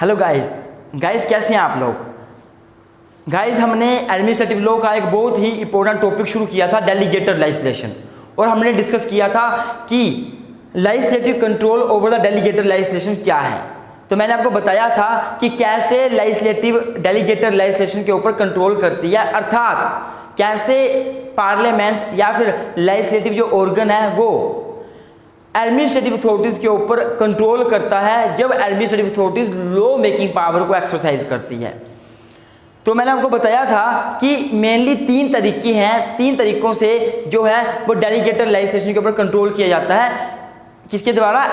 Hello guys कैसे हैं आप लोग। गाइस हमने एडमिनिस्ट्रेटिव लॉ का एक बहुत ही इंपॉर्टेंट टॉपिक शुरू किया था, डेलीगेटेड लेजिस्लेशन, और हमने डिस्कस किया था कि legislative control over the delegated legislation क्या है। तो मैंने आपको बताया था कि कैसे लेजिस्लेटिव डेलीगेटेड लेजिस्लेशन के ऊपर कंट्रोल करती है, अर्थात कैसे पार्लियामेंट या फिर लेजिस्लेटिव जो ऑर्गन है वो एडमिनिस्ट्रेटिव अथॉरिटीज़ के ऊपर कंट्रोल करता है जब administrative authorities law making power को एक्सरसाइज करती है। तो मैंने आपको बताया था कि मेनली 3 तरीके हैं, 3 तरीकों से जो है वो डेलीगेटेड लेजिस्लेशन के ऊपर कंट्रोल किया जाता है। किसके द्वारा?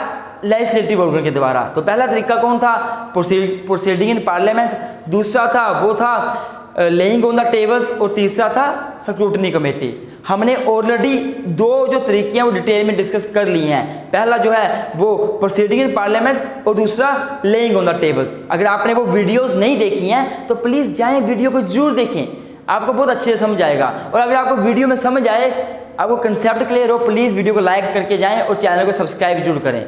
लेजिस्लेटिव ऑर्गन के द्वारा। तो पहला तरीका कौन था? प्रोसीडिंग इन पार्लियामेंट, दूसरा था वो था लेइंग ऑन द टेबल्स, और तीसरा था स्क्रूटनी कमेटी। हमने ऑलरेडी 2 जो तरीके हैं वो डिटेल में डिस्कस कर लिए हैं। पहला जो है वो प्रोसीडिंग इन पार्लियामेंट और दूसरा लेइंग ऑन द टेबल्स। अगर आपने वो वीडियोस नहीं देखी हैं तो प्लीज़ जाएं, वीडियो को जरूर देखें, आपको बहुत अच्छे से समझ आएगा। और अगर आपको वीडियो में समझ आए, आपको कंसेप्ट क्लियर हो, प्लीज़ वीडियो को लाइक करके जाएँ और चैनल को सब्सक्राइब जरूर करें।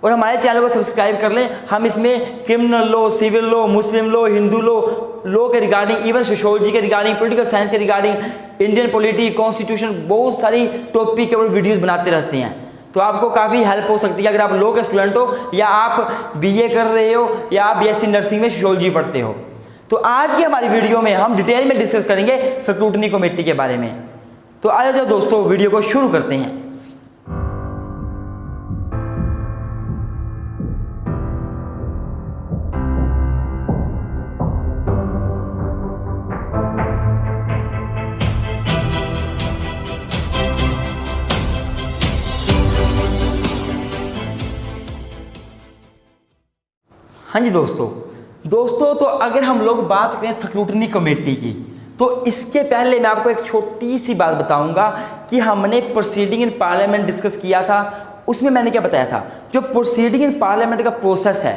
और हमारे चैनल को सब्सक्राइब कर लें। हम इसमें criminal law, civil law, Muslim law, Hindu law के रिगार्डिंग, इवन सोशियोलॉजी के रिगार्डिंग, पॉलिटिकल साइंस के रिगार्डिंग, इंडियन पॉलिटी, कॉन्स्टिट्यूशन, बहुत सारी टॉपिक के ऊपर वीडियोस बनाते रहते हैं। तो आपको काफ़ी हेल्प हो सकती है अगर आप लॉ के स्टूडेंट हो, या आप बीए कर रहे हो, या आप बीएससी नर्सिंग में सोशियोलॉजी पढ़ते हो। तो आज की हमारी वीडियो में हम डिटेल में डिस्कस करेंगे स्क्रूटनी कमेटी के बारे में। तो आ जाओ दोस्तों, वीडियो को शुरू करते हैं। हाँ जी दोस्तों, तो अगर हम लोग बात करें स्क्रूटनी कमेटी की, तो इसके पहले मैं आपको एक छोटी सी बात बताऊंगा कि हमने प्रोसीडिंग इन पार्लियामेंट डिस्कस किया था। उसमें मैंने क्या बताया था, जो प्रोसीडिंग इन पार्लियामेंट का प्रोसेस है,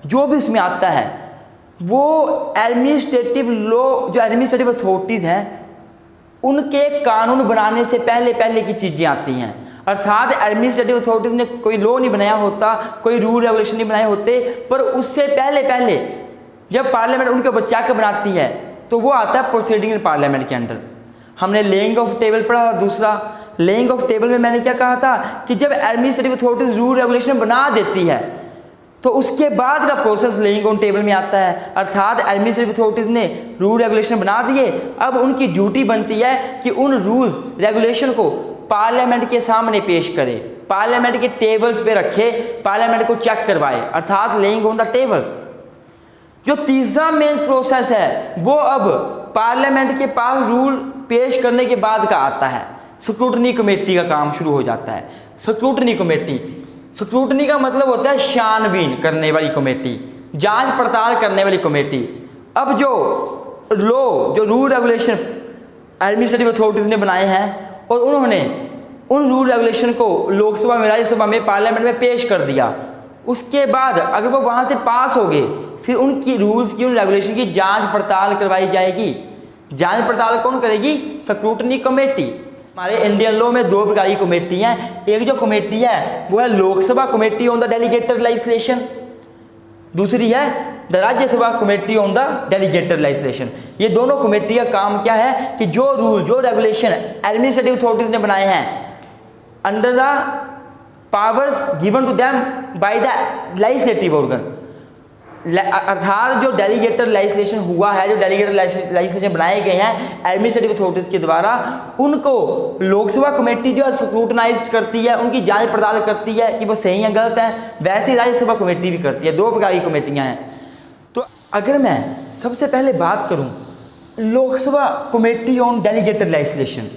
जो भी उसमें आता है, वो एडमिनिस्ट्रेटिव लॉ, जो एडमिनिस्ट्रेटिव अथॉरिटीज़ हैं उनके कानून बनाने से पहले की चीज़ें आती हैं। अर्थात एडमिनिस्ट्रेटिव अथॉरिटीज़ ने कोई लॉ नहीं बनाया होता, कोई रूल रेगुलेशन नहीं बनाए होते, पर उससे पहले जब पार्लियामेंट उनके ऊपर चेक बनाती है तो वो आता है प्रोसीडिंग इन पार्लियामेंट के अंडर। हमने लेइंग ऑफ टेबल पढ़ा। दूसरा लेइंग ऑफ टेबल में मैंने क्या कहा था कि जब एडमिनिस्ट्रेटिव अथॉरिटीज़ रूल रेगुलेशन बना देती है तो उसके बाद का प्रोसेस लेइंग ऑन टेबल में आता है। अर्थात एडमिनिस्ट्रेटिव अथॉरिटीज़ ने रूल रेगुलेशन बना दिए, अब उनकी ड्यूटी बनती है कि उन रूल रेगुलेशन को पार्लियामेंट के सामने पेश करे, पार्लियामेंट के टेबल्स पे रखे, पार्लियामेंट को चेक करवाए, अर्थात लेइंग ऑन द टेबल्स। जो तीसरा मेन प्रोसेस है वो अब पार्लियामेंट के पास रूल पेश करने के बाद का आता है। स्क्रूटनी कमेटी का काम शुरू हो जाता है। स्क्रूटनी का मतलब होता है छानबीन करने वाली कमेटी, जांच पड़ताल करने वाली कमेटी। अब जो रूल रेगुलेशन एडमिनिस्ट्रेटिव अथॉरिटीज़ ने बनाए हैं और उन्होंने उन रूल रेगुलेशन को लोकसभा में, राज्यसभा में, पार्लियामेंट में पेश कर दिया, उसके बाद अगर वो वहाँ से पास हो गए, फिर उनकी रूल्स की, उन रेगुलेशन की जांच पड़ताल करवाई जाएगी। जांच पड़ताल कौन करेगी? Scrutiny committee. हमारे इंडियन लॉ में 2 प्रकार की कमेटी हैं। एक जो कमेटी है वो है Lok Sabha committee on the delegated legislation, दूसरी है the Rajya Sabha committee on the delegated legislation. ये दोनों कमेटी का काम क्या है कि जो रूल, जो रेगुलेशन एडमिनिस्ट्रेटिव अथॉरिटीज ने बनाए हैं under the powers given to them by the legislative organ, अर्थात जो डेलीगेटेड लेजिस्लेशन हुआ है, जो डेलीगेटेड लेजिस्लेशन बनाए गए हैं एडमिनिस्ट्रेटिव अथॉरिटीज़ के द्वारा, उनको लोकसभा कमेटी जो है स्क्रूटनाइज करती है, उनकी जांच पड़ताल करती है कि वो सही है गलत है। वैसे ही राज्यसभा कमेटी भी करती है। 2 प्रकार की कमेटियाँ हैं। तो अगर मैं सबसे पहले बात करूं Lok Sabha committee on delegated legislation,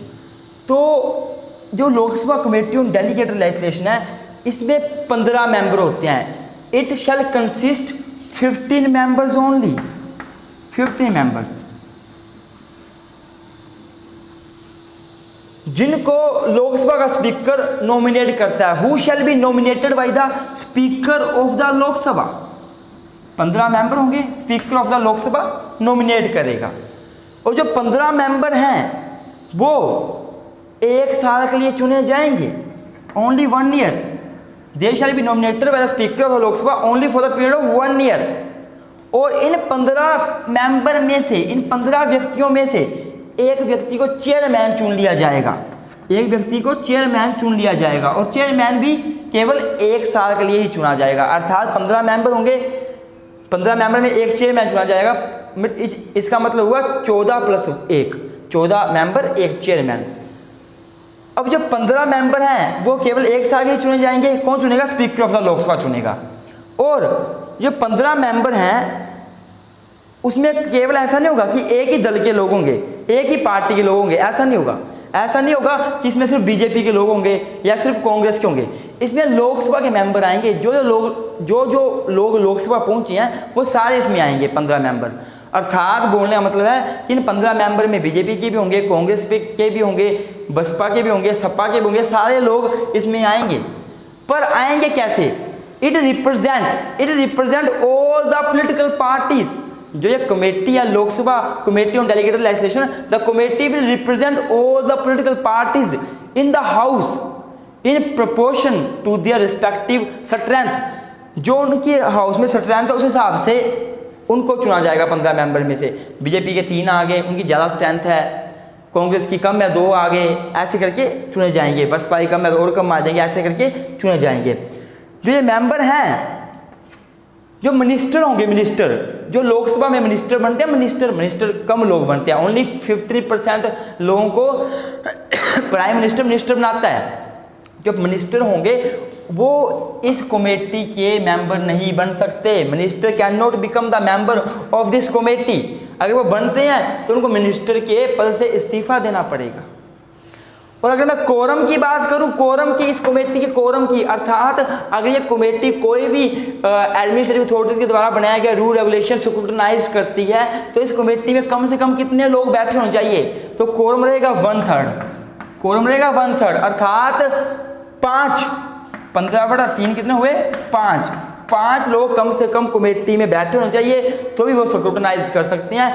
तो जो Lok Sabha committee on delegated legislation है इसमें 15 मेंबर होते हैं। It shall consist 15 members only, 15 members, जिनको लोकसभा का स्पीकर नॉमिनेट करता है। Who shall be nominated by the speaker of the Lok Sabha. 15 member होंगे, speaker of the Lok Sabha nominate करेगा। और जो 15 मेंबर हैं वो 1 साल के लिए चुने जाएंगे, only 1 year. They shall be nominated by the Speaker of the Lok Sabha only for the period of 1 year. और इन 15 मेंबर में से, इन 15 व्यक्तियों में से एक व्यक्ति को चेयरमैन चुन लिया जाएगा, एक व्यक्ति को चेयरमैन चुन लिया जाएगा और चेयरमैन भी केवल 1 साल के लिए ही चुना जाएगा। अर्थात 15 मेंबर होंगे, 15 मेंबर में एक चेयरमैन चुना जाएगा। इसका मतलब हुआ 14 + 1, 14 मेंबर एक चेयरमैन। अब जो 15 मेंबर हैं वो केवल 1 साल के लिए चुने जाएंगे। कौन चुनेगा? स्पीकर ऑफ द लोकसभा चुनेगा। और जो 15 मेंबर हैं उसमें केवल ऐसा नहीं होगा कि एक ही दल के लोग होंगे, एक ही पार्टी के लोग होंगे, ऐसा नहीं होगा। ऐसा नहीं होगा कि इसमें सिर्फ बीजेपी के लोग होंगे या सिर्फ कांग्रेस के होंगे। इसमें लोकसभा के मेंबर आएंगे, जो लोग लोकसभा पहुंचे हैं वो सारे इसमें आएंगे 15 मेंबर। अर्थात बोलने का मतलब है कि इन 15 मेंबर में बीजेपी के भी होंगे, कांग्रेस के भी होंगे, बसपा के भी होंगे, सपा के भी होंगे, सारे लोग इसमें आएंगे। पर आएंगे कैसे? It represent all the political parties. जो ये कमेटी है, Lok Sabha committee on delegated legislation, the committee will represent all the political parties in the house in proportion to their respective strength. जो उनकी हाउस में स्ट्रेंथ है उस हिसाब से उनको चुना जाएगा 15 मेंबर में से। बीजेपी के 3 आ गए, उनकी ज़्यादा स्ट्रेंथ है, कांग्रेस की कम है 2 आ गए, ऐसे करके चुने जाएंगे। बसपा की कम है तो और कम आ जाएंगे, ऐसे करके चुने जाएंगे। जो ये मेंबर हैं, जो मिनिस्टर होंगे, मिनिस्टर जो लोकसभा में मिनिस्टर बनते हैं, मिनिस्टर कम लोग बनते हैं। ओनली 53% लोगों को प्राइम मिनिस्टर बनाता है। जो मिनिस्टर होंगे वो इस कमेटी के मेंबर नहीं बन सकते। Minister can not become the member of this committee. अगर वो बनते हैं तो उनको मिनिस्टर के पद से इस्तीफा देना पड़ेगा। और अगर मैं कोरम की बात करूं, कोरम की, इस कमेटी के कोरम की, अर्थात अगर ये कमेटी कोई भी एडमिनिस्ट्रेटिव अथॉरिटीज के द्वारा बनाया गया रूल रेगुलेशन स्क्रूटनाइज करती है तो इस कमेटी में कम से कम कितने लोग बैठे होने चाहिए? तो कोरम रहेगा 1/3, कोरम रहेगा 1/3, अर्थात 5, 15/3 कितने हुए? 5 लोग कम से कम कमेटी में बैठे होने चाहिए, तो भी वो स्क्रूटनाइज कर सकते हैं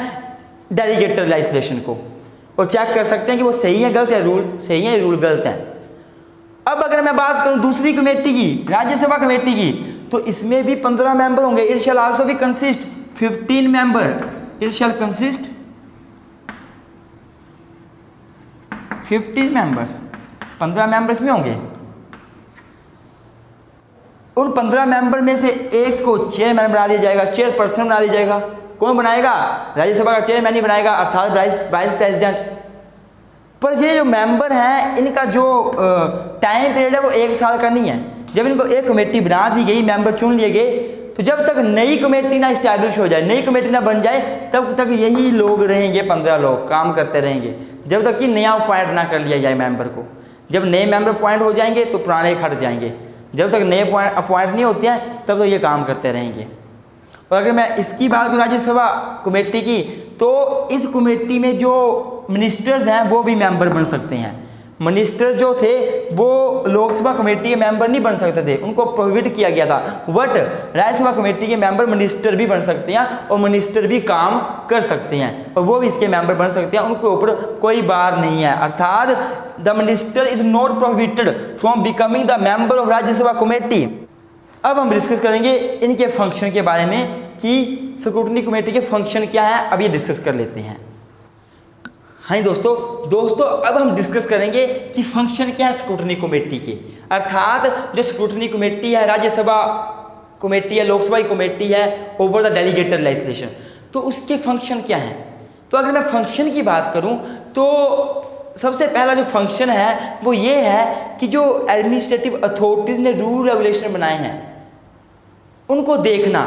डेलीगेटेड लेजिस्लेशन को और चेक कर सकते हैं कि वो सही है गलत है, रूल सही है रूल गलत है। अब अगर मैं बात करूं दूसरी कमेटी की, राज्यसभा कमेटी की, तो इसमें भी 15 मेंबर होंगे। It shall also be consist 15 member, it shall consist 15 member, 15 member इसमें होंगे। उन 15 मेंबर में से एक को चेयरमैन बना दिया जाएगा, चेयरपर्सन बना दिया जाएगा। कौन बनाएगा? राज्यसभा का चेयरमैन ही बनाएगा, अर्थात वाइस प्रेसिडेंट। पर ये जो मेंबर हैं इनका जो टाइम पीरियड है वो 1 साल का नहीं है। जब इनको एक कमेटी बना दी गई, मेंबर चुन लिए गए, तो जब तक नई कमेटी ना इस्टेब्लिश हो जाए, नई कमेटी ना बन जाए, तब तक यही लोग रहेंगे, 15 लोग काम करते रहेंगे, जब तक कि नया अपॉइंट ना कर लिया जाए मेंबर को। जब नए मेंबर अपॉइंट हो जाएंगे तो पुराने हट जाएंगे, जब तक नए अपॉइंट नहीं होते हैं तब तक ये काम करते रहेंगे। और अगर मैं इसकी बात करूँ राज्यसभा कमेटी की, तो इस कमेटी में जो मिनिस्टर्स हैं वो भी मेंबर बन सकते हैं। मिनिस्टर जो थे वो लोकसभा कमेटी के मेंबर नहीं बन सकते थे, उनको प्रोहिबिट किया गया था। बट राज्यसभा कमेटी के मेंबर मिनिस्टर भी बन सकते हैं और मिनिस्टर भी काम कर सकते हैं और वो भी इसके मेंबर बन सकते हैं, उनके ऊपर कोई बार नहीं है। अर्थात the minister is not prohibited from becoming the member of Rajya Sabha committee. अब हम डिस्कस करेंगे इनके फंक्शन के बारे में कि स्क्रूटनी कमेटी के फंक्शन क्या है, अब ये डिस्कस कर लेते हैं। हाँ दोस्तों अब हम डिस्कस करेंगे कि फंक्शन क्या है स्क्रूटनी कमेटी के। अर्थात जो स्क्रूटनी कमेटी है, राज्यसभा कमेटी है, लोकसभा की कमेटी है ओवर द डेलीगेटेड लेजिस्लेशन, तो उसके फंक्शन क्या हैं। तो अगर मैं फंक्शन की बात करूं तो सबसे पहला जो फंक्शन है वो ये है कि जो एडमिनिस्ट्रेटिव अथॉरिटीज़ ने रूल रेगुलेशन बनाए हैं उनको देखना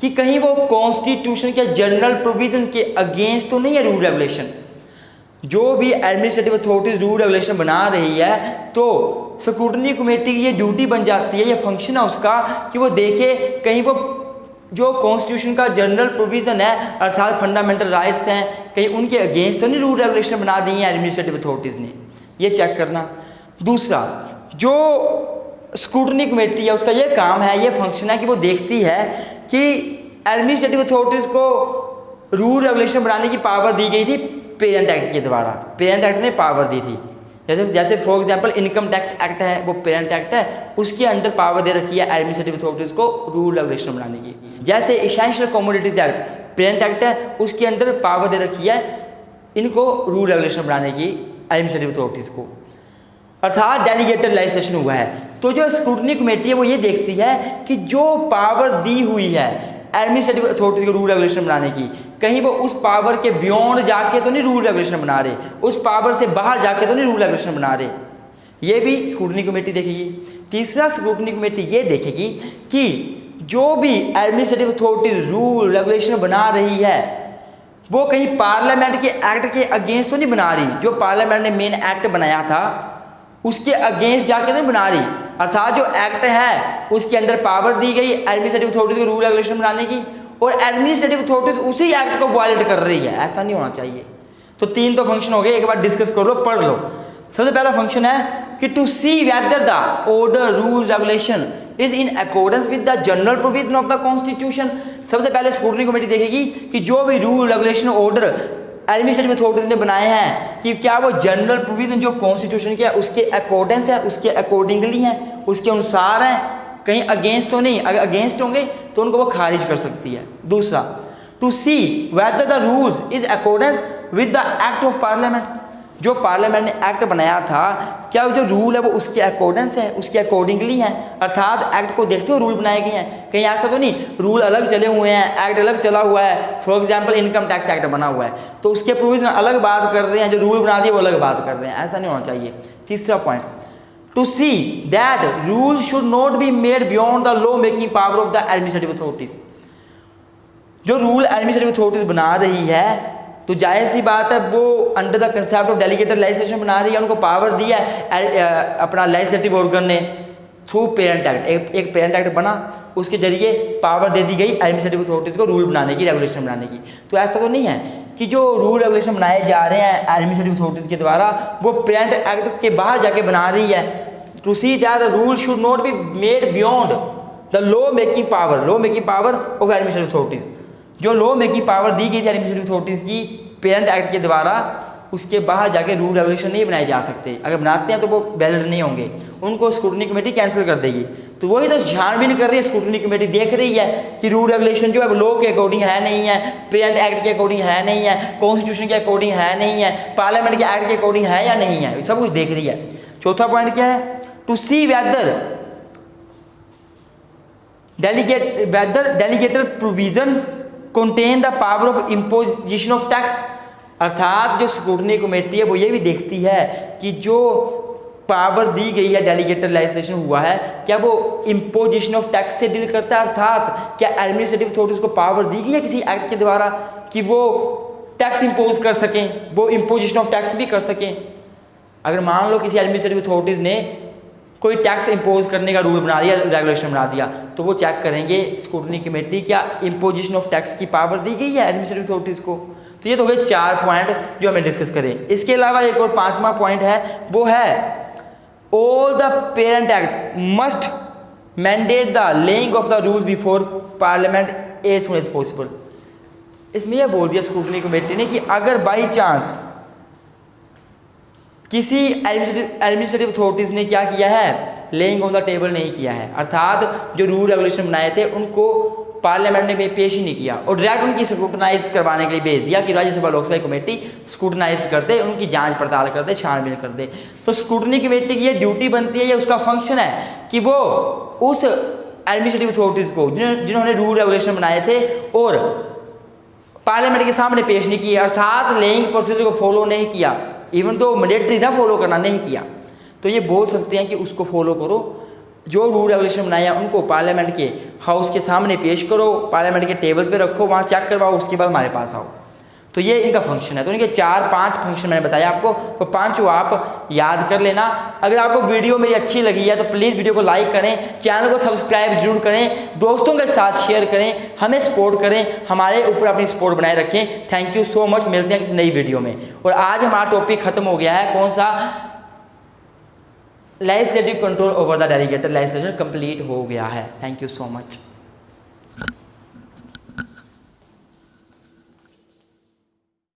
कि कहीं वो कॉन्स्टिट्यूशन के जनरल प्रोविजन के अगेंस्ट तो नहीं है रूल रेगुलेशन। जो भी एडमिनिस्ट्रेटिव अथॉरिटीज रूल रेगुलेशन बना रही है तो स्क्रूटनी कमेटी की ये ड्यूटी बन जाती है, ये फंक्शन है उसका कि वो देखे कहीं वो जो कॉन्स्टिट्यूशन का जनरल प्रोविज़न है अर्थात फंडामेंटल राइट्स हैं कहीं उनके अगेंस्ट तो नहीं रूल रेगुलेशन बना दी है एडमिनिस्ट्रेटिव अथॉरिटीज़ ने, ये चेक करना। दूसरा जो स्क्रूटनी कमेटी है उसका ये काम है, ये फंक्शन है कि वो देखती है कि एडमिनिस्ट्रेटिव अथॉरिटीज़ को रूल रेगुलेशन बनाने की पावर दी गई थी पेरेंट एक्ट के द्वारा। पेरेंट एक्ट ने पावर दी थी जैसे for example income tax act है, वो पेरेंट एक्ट है, उसके अंडर पावर दे रखी है एडमिनिस्ट्रेटिव अथॉरिटीज़ को रूल रेगुलेशन बनाने की। जैसे essential commodities act parent act है, उसके अंडर पावर दे रखी है इनको रूल रेगुलेशन बनाने की एडमिनिस्ट्रेटिव अथॉरिटीज़ को, अर्थात डेलीगेटेड लेजिस्लेशन हुआ है। तो जो स्क्रूटनी कमेटी है वो ये देखती है कि जो पावर दी हुई है एडमिनिस्ट्रेटिव अथॉरिटी को रूल रेगुलेशन बनाने की, कहीं वो उस पावर के बियॉन्ड जाके तो नहीं रूल रेगुलेशन बना रहे, उस पावर से बाहर जाके तो नहीं रूल रेगुलेशन बना रहे। ये भी स्क्रूटनी कमेटी देखेगी। तीसरा, स्क्रूटनी कमेटी ये देखेगी कि जो भी एडमिनिस्ट्रेटिव अथॉरिटी रूल रेगुलेशन बना रही है वो कहीं पार्लियामेंट के एक्ट के अगेंस्ट तो नहीं बना रही, जो पार्लियामेंट ने मेन एक्ट बनाया था उसके अगेंस्ट जाके नहीं बना रही, अर्थात जो एक्ट है उसके अंडर पावर दी गई एडमिनिस्ट्रेटिव अथॉरिटी को रूल रेगुलेशन बनाने की, और एडमिनिस्ट्रेटिव अथॉरिटी उसी एक्ट को वायलेट कर रही है। ऐसा नहीं होना चाहिए। तो 3 तो फंक्शन हो गए, एक बार डिस्कस कर लो, पढ़ लो। सबसे पहला फंक्शन है कि to see whether the order rule regulation is in accordance with the general provision of the constitution. सबसे पहले स्क्रूटनी कमेटी देखेगी कि जो भी rule regulation order administrative authorities ने बनाए हैं कि क्या वो जनरल प्रोविजन जो कॉन्स्टिट्यूशन के है उसके अकॉर्डेंस है, उसके अकॉर्डिंगली हैं, उसके अनुसार हैं, कहीं अगेंस्ट तो नहीं। अगर अगेंस्ट होंगे तो उनको वो खारिज कर सकती है। दूसरा, to see whether the rules is accordance with the act of parliament, जो पार्लियामेंट ने एक्ट बनाया था क्या जो रूल है वो उसके अकॉर्डेंस है, उसके अकॉर्डिंगली है, अर्थात एक्ट को देखते हुए रूल बनाए गए हैं। कहीं ऐसा तो नहीं रूल अलग चले हुए हैं, एक्ट अलग चला हुआ है। For example income tax act बना हुआ है तो उसके प्रोविजन अलग बात कर रहे हैं, जो रूल बना दिए वो अलग बात कर रहे हैं, ऐसा नहीं होना चाहिए। तीसरा point, to see that rule should not be made beyond the law making power of the administrative authorities. जो रूल एडमिनिस्ट्रेटिव अथॉरिटीज बना रही है तो जाहिर सी बात है वो under the concept of delegated legislation बना रही है, उनको पावर दिया है अपना लेजिस्लेटिव ऑर्गन ने थ्रू पेरेंट एक्ट। एक पेरेंट एक्ट बना, उसके जरिए पावर दे दी गई एडमिनिस्ट्रेटिव अथॉरिटीज़ को रूल बनाने की, रेगुलेशन बनाने की। तो ऐसा तो नहीं है कि जो रूल रेगुलेशन बनाए जा रहे हैं एडमिनिस्ट्रेटिव अथॉरिटीज़ के द्वारा वो पेरेंट एक्ट के बाहर जाके बना रही है। To see that rule should not be made beyond the law making power of administrative authorities. जो लॉ मेकिंग पावर दी गई थी एडमिनिस्ट्रेटिव अथॉरिटीज़ की पेरेंट एक्ट के द्वारा, उसके बाहर जाके रूल रेगुलेशन नहीं बनाए जा सकते। अगर बनाते हैं तो वो वैलिड नहीं होंगे, उनको स्क्रूटनी कमेटी कैंसिल कर देगी। तो वही तो छानबीन कर रही है स्क्रूटनी कमेटी, देख रही है कि रूल रेगुलेशन जो है लॉ के अकॉर्डिंग है नहीं है, पेरेंट एक्ट के अकॉर्डिंग है नहीं है, कॉन्स्टिट्यूशन के अकॉर्डिंग है नहीं है, पार्लियामेंट के एक्ट के अकॉर्डिंग है या नहीं है, सब कुछ देख रही है। चौथा पॉइंट क्या है, to see whether delegated provision contain the power of imposition of tax, अर्थात जो स्क्रूटनी कमेटी है वो ये भी देखती है कि जो पावर दी गई है डेलीगेटेड लेजिस्लेशन हुआ है क्या वो इम्पोजिशन ऑफ टैक्स से डील करता है, अर्थात क्या एडमिनिस्ट्रेटिव अथॉरिटीज को पावर दी गई है किसी एक्ट के द्वारा कि वो टैक्स इम्पोज कर सकें, वो इम्पोजिशन ऑफ टैक्स भी कर सकें। अगर मान लो किसी एडमिनिस्ट्रेटिव अथॉरिटीज़ ने कोई टैक्स इम्पोज करने का रूल बना दिया, रेगुलेशन बना दिया, तो वो चेक करेंगे स्क्रूटनी कमेटी क्या इम्पोजिशन ऑफ टैक्स की पावर दी गई है एडमिनिस्ट्रेटिव अथॉरिटीज़ को। तो ये तो हो गए 4 पॉइंट जो हमें डिस्कस करें। इसके अलावा एक और 5वां पॉइंट है, वो है all the parent act must mandate the laying of the rules before parliament as soon as possible. इसमें यह बोल दिया स्क्रूटनी कमेटी ने कि अगर बाई चांस किसी एडमिनिस्ट्रेटिव अथॉरिटीज़ ने क्या किया है, लेइंग ऑन द टेबल नहीं किया है, अर्थात जो रूल रेगुलेशन बनाए थे उनको पार्लियामेंट ने पेश ही नहीं किया और डायरेक्ट उनकी स्क्रूटनाइज करवाने के लिए भेज दिया कि राज्यसभा लोकसभा कमेटी स्क्रूटनाइज कर दे, उनकी जांच पड़ताल कर दे, छानबीन कर दे। तो स्क्रूटनी कमेटी की ये ड्यूटी बनती है, ये उसका फंक्शन है कि वो उस एडमिनिस्ट्रेटिव अथॉरिटीज़ को जिन्होंने रूल रेगुलेशन बनाए थे और पार्लियामेंट के सामने पेश नहीं किया, अर्थात लेइंग प्रोसीजर को फॉलो नहीं किया, इवन तो मैंडेटरी था फॉलो करना, नहीं किया, तो ये बोल सकते हैं कि उसको फॉलो करो। जो रूल रेगुलेशन बनाए हैं उनको पार्लियामेंट के हाउस के सामने पेश करो, पार्लियामेंट के टेबल्स पे रखो, वहाँ चेक करवाओ, उसके बाद हमारे पास आओ। तो ये इनका फंक्शन है। तो इनके 4-5 फंक्शन मैंने बताया आपको, तो 5 आप याद कर लेना। अगर आपको वीडियो मेरी अच्छी लगी है तो प्लीज़ वीडियो को लाइक करें, चैनल को सब्सक्राइब जरूर करें, दोस्तों के साथ शेयर करें, हमें सपोर्ट करें, हमारे ऊपर अपनी सपोर्ट बनाए रखें। थैंक यू सो मच, मिलते हैं किसी नई वीडियो में। और आज हमारा टॉपिक खत्म हो गया है, कौन सा, legislative control over the delegated legislation complete हो गया है। Thank you so much.